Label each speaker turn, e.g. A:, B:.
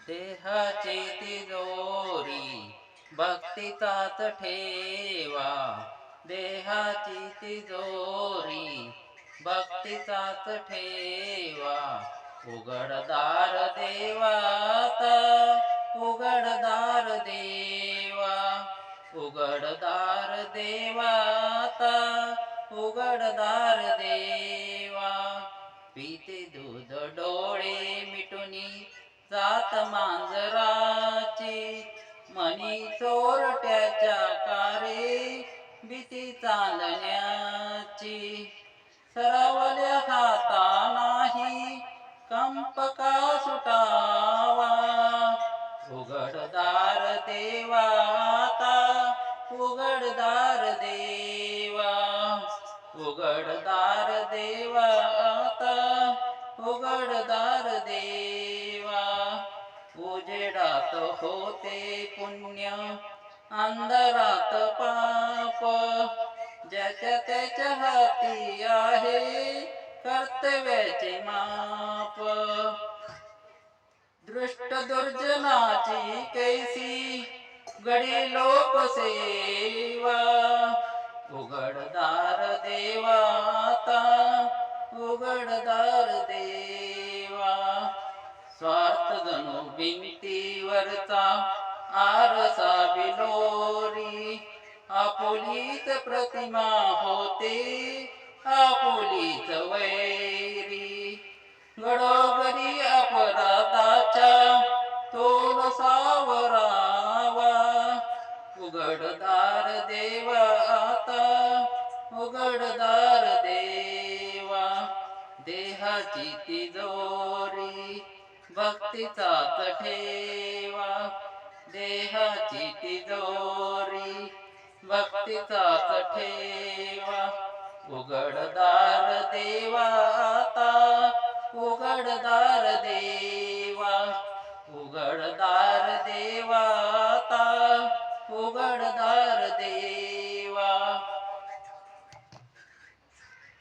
A: देहाची तिजोरी भक्तीचाच ठेवा, देहाची तिजोरी भक्तीचाच ठेवा. उघडदार देवाता, उघडदार देवा, उघडदार देवाता, उघडदार देवा. पिते दूध डोळे मिटुनी जात मांजराची, मनी चोरट्याच्या कारे भीती चालण्याची. सरवल्या हाता नाही कंप का सुटावा, उघडदार देवाता, उघडदार देवा, उघडदार देवाता, उघडदार देवा. उजेडात होते पुण्य, अंधारात पाप, ज्याच्या त्याच्या हाती आहे कर्तव्याचे माप. दृष्ट दुर्जनाची कैसी गडी लोकसेवा, उघडदार देवाता, उघडदार देवा. स्वार्थ जणू भिंतीवरचा आरसा बिलोरी, आपुलीच प्रतिमा होते आपुलीच वैरी. घडोघरी अपराधाच्या तोल सावरावा, उघडदार देवाता, उघडदार देवा. देहाची तिजोरी भक्तीचाच ठेवा, देहाची तिजोरी भक्तीचाच ठेवा. उघडदार देवाता, उघडदार देवा, उघडदार देवाता, उघडदार देवा.